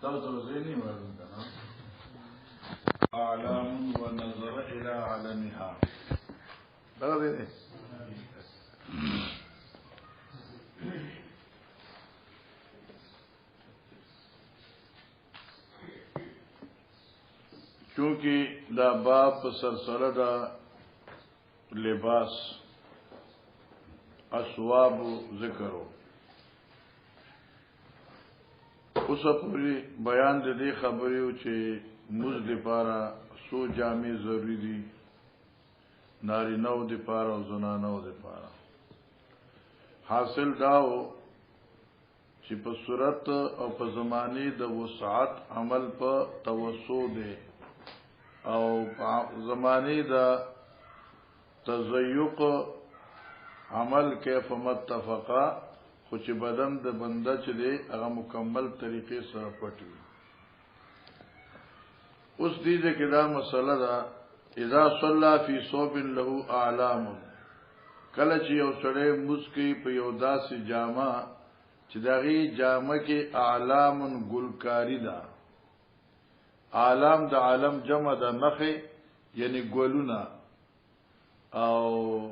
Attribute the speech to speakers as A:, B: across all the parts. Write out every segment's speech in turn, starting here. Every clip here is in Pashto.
A: توزيني وزننا أعلام ونظر إلى علمها بغضين چونکہ دا باب سلسلہ دا لباس اسواب ذکرو اس پوری بیان دے خبریو چھے مز دی پارا سو جامع ضروری دی ناری نو دی پارا و زنانو دی پارا حاصل داو چھے پا صورت او پا زمانی دا وسعت عمل پا توسو دے او زمانی دا تزیق عمل کیف متفقا خوچ بدن دا بندہ چلے اگا مکمل طریقے سر پٹی اس دیدے کہ دا مسئلہ دا اذا صلی فی صوب لہو اعلام کلچ یو سڑے مسکی پہ یو دا سی جامع چداغی جامع کے اعلام گلکاری دا عالم دا عالم جمع دا نخے یعنی گولونا او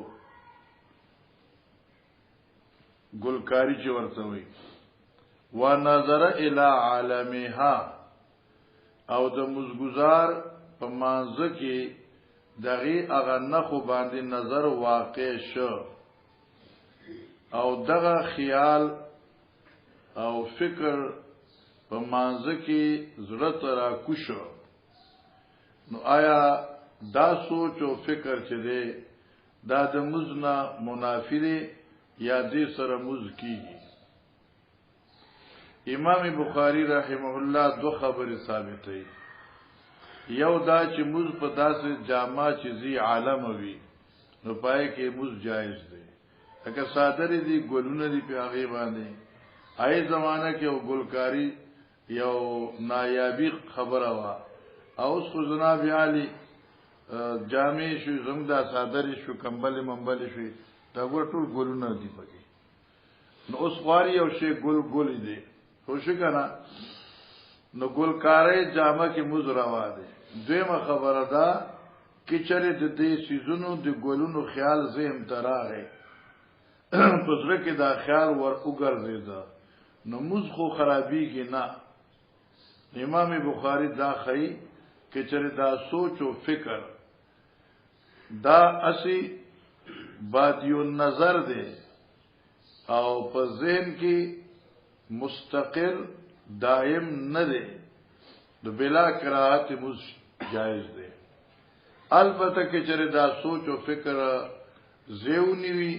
A: گلکاری چی ورطوئی ونظر الى عالمها او دا مزگزار پا مانزکی دغی اغا نخو باندی نظر واقع شو او دغا خیال او فکر په مانزه کې ضرورت را کوشو نو آیا دا سوچ او فکر چې دی دا د مزنا منافری یا دې سره مز کیږي امام بخاری رحمه الله دو خبر ثابتې یو دا چې مز په داسې جامع چې زی عالم وي نو پای کې مز جایز دی اګه صادری دی ګلونه دی په هغه باندې آی زمانہ کې او ګلکاری یو نایابی خبره وا او اس خو جناب علی جامع شو زمدا صادر شو کمبل منبل شو دا ټول ګلونه دی پکې نو اوس غاری او شی ګل دی خو شي کنه نو ګلکارې جامع کې مزروا دی دویمه خبره دا چې چره د دې سيزونو د ګلونو خیال زهم تراغه پسره کې دا خیال ور وګرځیدا نو مز خو خرابیږي نه امام بخاری دا خی کہ چرے دا سوچ و فکر دا اسی بادیو نظر دے او په ذہن کی مستقل دائم نہ دے تو بلا کراہت مز جائز دے البتہ کہ چرے دا سوچ و فکر زیونی وی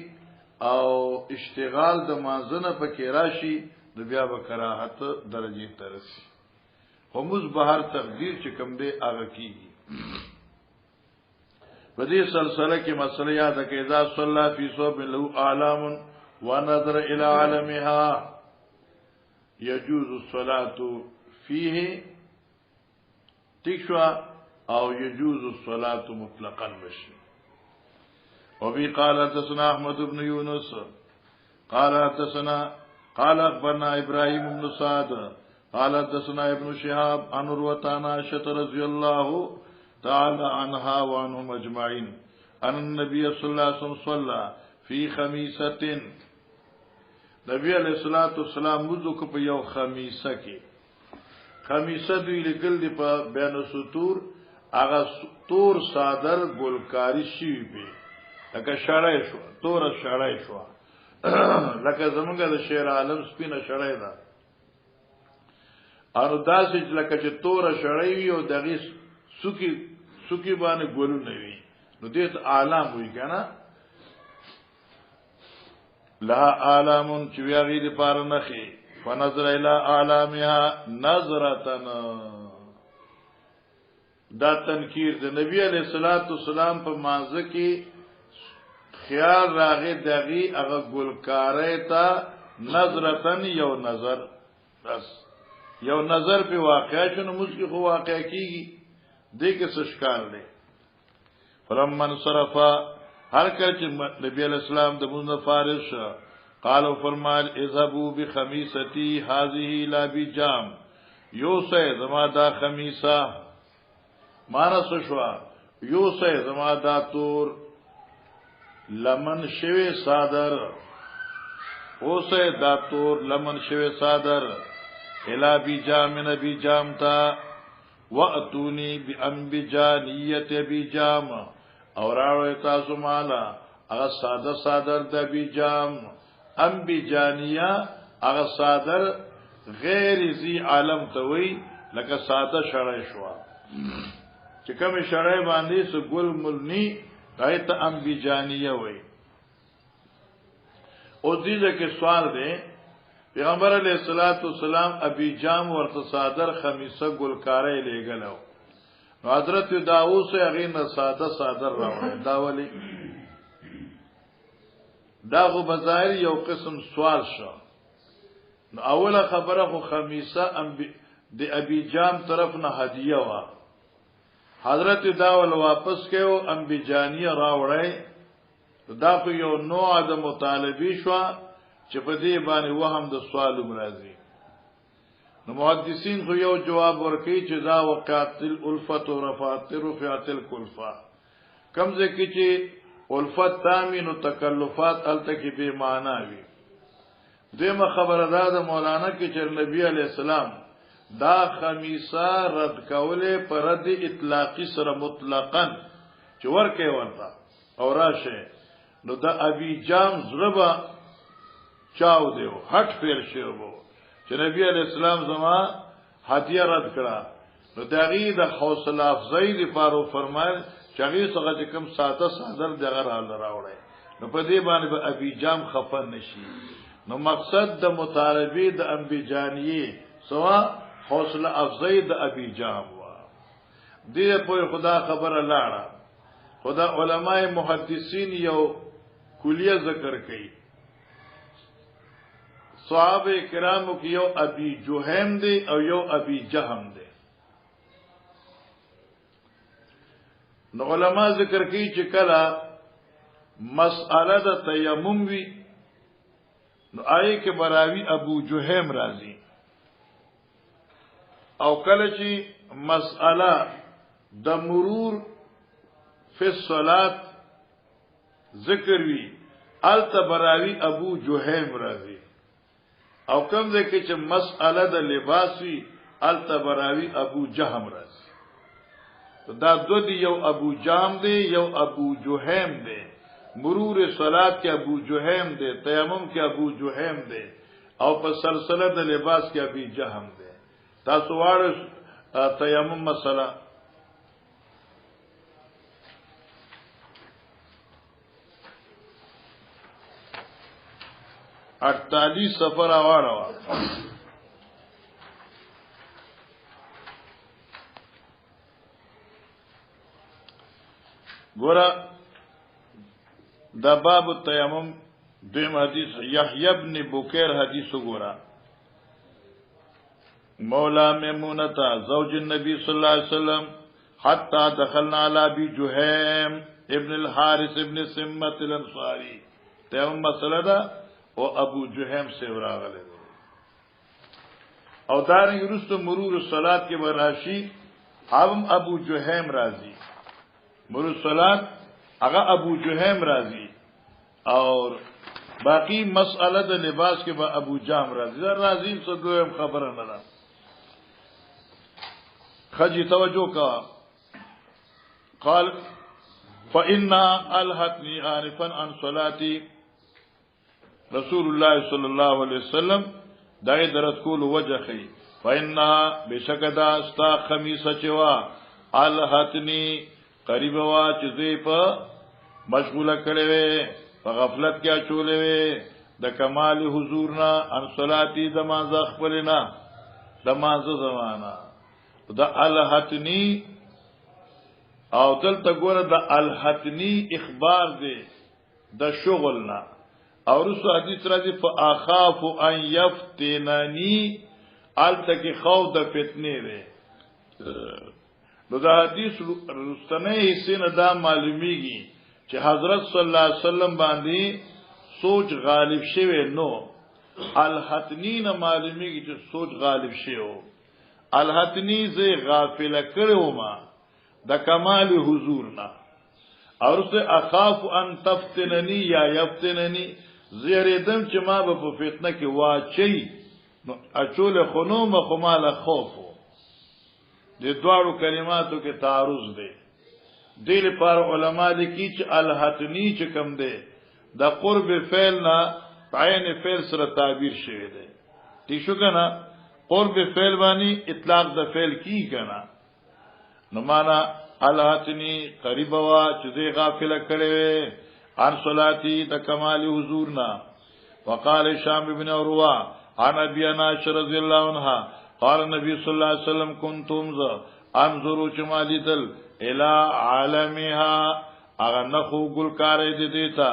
A: او اشتغال د مازنه پکې راشي د بیا به کراهت درجه ترسي همز بهر تقدیر چې کوم دی هغه کیږي په دې سلسله کې مسله یاد کړئ اذا صلى في صوب له اعلام ونظر الى علمها يجوز الصلاه فيه تکشوا او يجوز الصلاه مطلقا بشي وبي قال حدثنا احمد بن يونس قال حدثنا قال اخبرنا ابراهيم بن سعد قال حدثنا ابن شهاب عن عروة عن عائشة رضي الله تعالى عنها وعنهم اجمعين ان النبي صلى الله عليه وسلم صلى في خميسة نبی علیہ الصلوۃ والسلام مذ کو په یو خمیسه کې خمیسه دوی لګل دی په بیان سطور هغه تور صادر ګلکاری شي به لکه شړای شو تور شړای شو لکه زمونږ د شعر عالم سپینه شړای ده ارو داسې لکه چې تور شړای وي او دغه سکی باندې ګولو نه وي نو دې ته عالم وي کنه لا عالم چې ویری د پار نخي فنظر الى عالمها نظرتن دا تنکیر د نبی علیہ الصلوۃ والسلام په مانزه کې خیال راغی دغی هغه ګلکارې ته نظرتن یو نظر بس یو نظر په واقع شنو مسکی خو واقع کیږي دې کې سشکار دی فلمن صرف هر کله چې نبی علیہ السلام د مون فارش قالو فرمایل اذهبوا بخمیستی هذه لا بجام یو سه زما دا خمیسه مانس شوا یو سه زما دا تور لمن شوی صادر او سه دا تور لمن شوی صادر الا بی جام نبی جام تا واتونی بی انبجانیت بی جام اور راوی تاسو مالا اغا صادر صادر دا بی جام انبجانیه اغا صادر غیر زی عالم توی لکه ساده شړای شو چې کوم شړای باندې سو ګل ملنی دایته انبجانیه وای او دې کې سوال دی پیغمبر علیہ الصلوۃ والسلام ابي جام ورته صادر خمیسه ګلکارې لګلو نو حضرت داوود سے هغه نه ساده صادر راوړل دا ولی دا غو بظاهر یو قسم سوال شو نو اوله خبره خو خمیسه د ابي جام طرف نه هدیه وا حضرت داول واپس کېو انبي جانیه راوړی دا خو یو نوع د مطالبه شو چې په دې باندې وهم د سوال مرضی نو محدثین خو یو جواب ورکړي چې دا وقات الالفت و رفعت رفعت الکلفه کمزه کې چې الفت تامین او تکلفات التکی به معنا وي دیمه خبره ده مولانا کې چې نبی علی السلام دا خمیسه رد کوله پر رد اطلاقی سره مطلقاً چې ورکه ورتا او راشه نو دا ابي جام زربا چاو دیو هټ پیر شو چې نبی علی السلام زما هدیه رد کړه نو دغه د حوصله افزایی لپاره فرمایل چې هغه څنګه کوم ساده صادر دغه راوړی نو په دې باندې به ابي جام خفن نشي نو مقصد د مطالبه د انبي جانیه سوا حوصله افزایی د ابي جام وا دې په خدا خبره لاړه خدا علماء محدثین یو کلیه ذکر کړي صحابه کرامو کې یو ابي جوهم دی او یو ابي جهم دی نو علماء ذکر کوي چې کله مسأله د تیمم وی نو آی کې براوی ابو جوهم راځي او کله چې مسأله د مرور فی الصلاة ذکر وی التبراوی ابو جوهم راځي او کوم ځکه چې مسأله د لباس وی التبراوی ابو جهم راځي دا دو دی یو ابو جام دی یو ابو جوهم دی مرور صلات کې ابو جوهم دی تیمم کې ابو جوهم دی او په سلسله د لباس کې ابي جهم دی تاسو واړو تیمم مسله اٹتالیس سفر آوارا گورا دا باب التیمم دویم حدیث یحیی بن بکیر حدیث گورا مولا میمونتا زوج النبی صلی اللہ علیہ وسلم حتی دخلنا علی ابی جوہیم ابن الحارث ابن سمت الانصاری تیمم مسئلہ دا او ابو جوہیم سے وراغلے او دارنگ رست مرور الصلاة کے براشی ہم ابو جوہیم راضی مرور الصلاة اگا ابو جوہیم راضی اور باقی مسئلہ دا لباس کے با ابو جام راضی دا راضی سے دویم خبر ندا خجی توجہ کا قال فإنا ألهتني عارفا عن صلاتي رسول الله صلی الله علیه وسلم دای درت کول وجهی فإنها بشکدا استا خمیسه چوا الهتنی قریب وا چې په مشغوله کړي وي په غفلت کې چولې وي د کمال حضورنا ان صلاتی د مازه خپلنا د مازه زمانہ د الهتنی او دلته ګوره د الهتنی اخبار دی د شغلنا اور اس حدیث راځي فاخاف ان يفتنني التکی خوف د فتنه ده نو دا حدیث رستنه حصے نه دا معلومیږي چې حضرت صلی الله علیه وسلم باندې سوچ غالب شوه نو الحتنین معلومیږي چې سوچ غالب شوه الحتنی زه غافل کړو ما د کمال حضور نا اور سے اخاف ان تفتننی یا یفتننی زیریدم چې ما به په فتنه کې واچي نو اچول خنوم خمال خوفو د دوارو کلماتو کې تعارض دی دل پر علما لیکي چې الحتنی چې کم دی د قرب فعل نه عین فعل سره تعبیر شوی دی ٹھیک شو کنه قرب فعل باندې اطلاق د فعل کی کنه نو معنا الحتنی قریب وا چې غافل کړي عن صلاتی د کمال حضورنا وقال هشام بن عروه عن ابي انس رضی الله عنها قال النبي صلى الله عليه وسلم كنتم انظروا جمالدل الى عالمها اغه نخو ګل کارې دي دیتا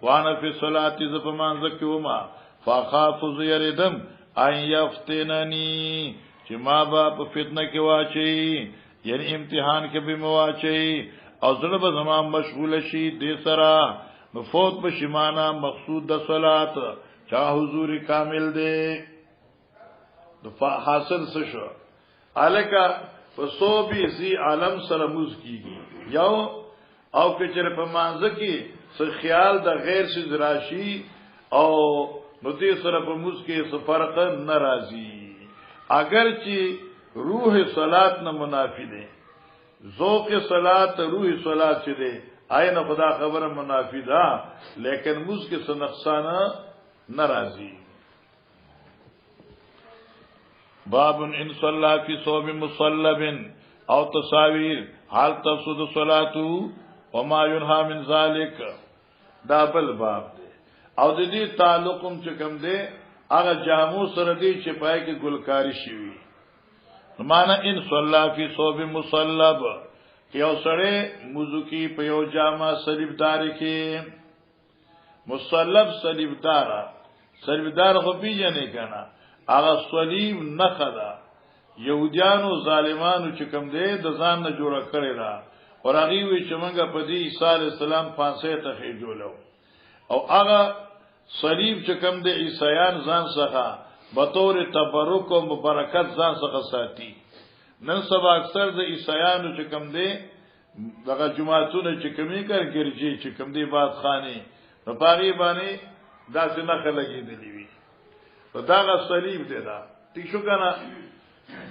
A: وانا فی صلاتی ز پمان زکوما فخاف زیردم ان یفتننی چې ما با په فتنه کې واچي یعنی امتحان کې به مواچي او زړه به زمان مشغول شي دې سره مفوت بشمانا مقصود د صلات چا حضور کامل دی حاصل څه شو الکا فصوبی زی عالم سره موز کیږي یو او کچره په مانزه کې څه خیال د غیر سي راشي او نو دې سره په موز کې څه فرق ناراضي اگر چې روح صلات نه منافی دی ذوق صلات روح صلات چې دی آئین خدا خبر منافی دا لیکن موز کې څه نقصان ناراضي باب ان صلى في صوب مصلب او تصاویر حال تفسد صلاته وما ينهى من ذلك دا بل باب دی او د دې تعلقم چې کوم دی هغه جامو سره دی چې پای کې ګلکاری شي معنا ان صلى في صوب مصلب یو سره موزکی په یو جامه صلیبدار کې مصلب صلیبدار خو پیژنې کنه هغه صلیب نخدا يهوديانو ظالمانو چې کوم دی د ځان نه جوړ کړی را اور هغه وی چې موږ په دې عیسی علی السلام فانسه ته جوړو او هغه صلیب چې کوم دی عیسایان ځان څخه به تور تبرک او مبارکت ځان څخه ساتي نن سبا اکثر د عیسایانو چې کوم دی دغه جماعتونه چې کومي ګرځي چې کوم دی باد خانه په پاری باندې داسې نه خلګېدلی وي داغه صلیب دی دا ٹھیک شو کنه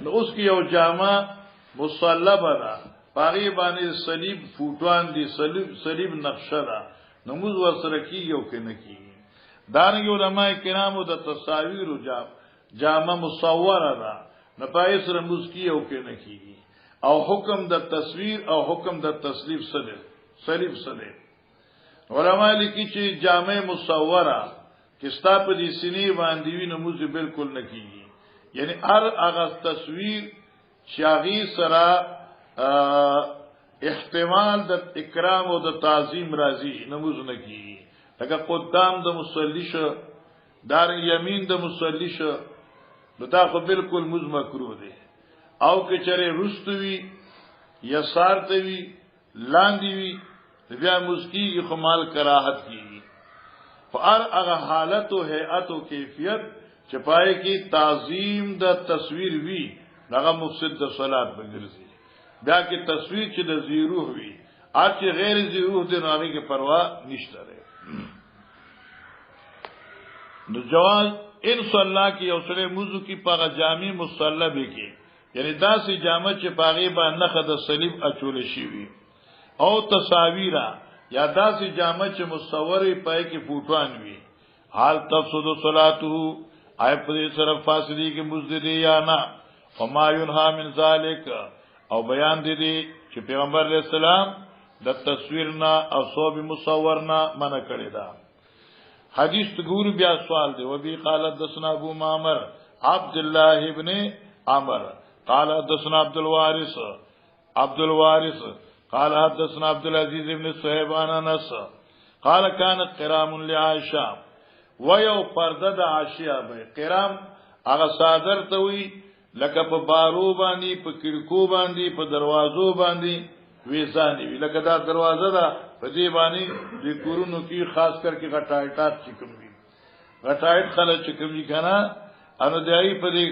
A: نو اوس کې یو جامه مصلبه ده پاری باندې صلیب فوټوان دي صلیب نقشه ده نموز ور سره کیږي او کنه کیږي دانګ علماء کرامو د تصاویر جامه مصوره ده نه پای سره موږ کیږي او کنه کیږي او حکم د تصویر او حکم د تصلیب سره صلیب سره علماء لیکي چې جامه مصوره کستا په دې سینې باندې ویني موږ بالکل نه کیږي یعنی هر هغه تصویر شاغي سره احتمال د اکرام او د تعظیم راځي نماز نه کیږي لکه قدام د مصلی شو دار یمین د مصلی شو نو دا خو بالکل موږ مکروه دي او که چره رستوي یسار ته وی لاندې وی بیا مسکی خو مال کراهت کیږي فار هغه حالت او هيئت او کیفیت چې پای کې تعظیم د تصویر وی هغه مفسد د صلات بګرځي بیا کې تصویر چې د زیروح وی اته غیر زیروح د هغه کې پروا نشته لري نو جواز ان صلا کې یو سره موضوع کې پاغه جامع مصلب کې یعنی داسې جامه چې پاغه باندې نخ د صلیب اچول شي وی او تصاویرا یا داسې جامه چې مصورې پای کې فوټوان وي حال تفسد صلاته آی په سره فاصله کې مزدی یا نه وما ينهى من ذلك او بیان دي چې پیغمبر علیہ السلام د تصویرنا او صوب مصورنا منع کړی دا حدیث ګور بیا سوال دی وبي قال حدثنا ابو معمر عبد الله ابن عمر قال حدثنا عبد الوارث قال حدثنا عبد العزيز ابن صهيب عن انس قال كانت قرام لعائشه ويو پرده د عائشه به قرام هغه صادر ته وی لکه په بارو باندې په کړکو باندې په دروازو باندې وېزانی وی لکه دا دروازه ده په دې باندې د کورونو کې خاص کر کې غټایټات چکم وی غټایټ خلک چکم وی کنه انو دای په دې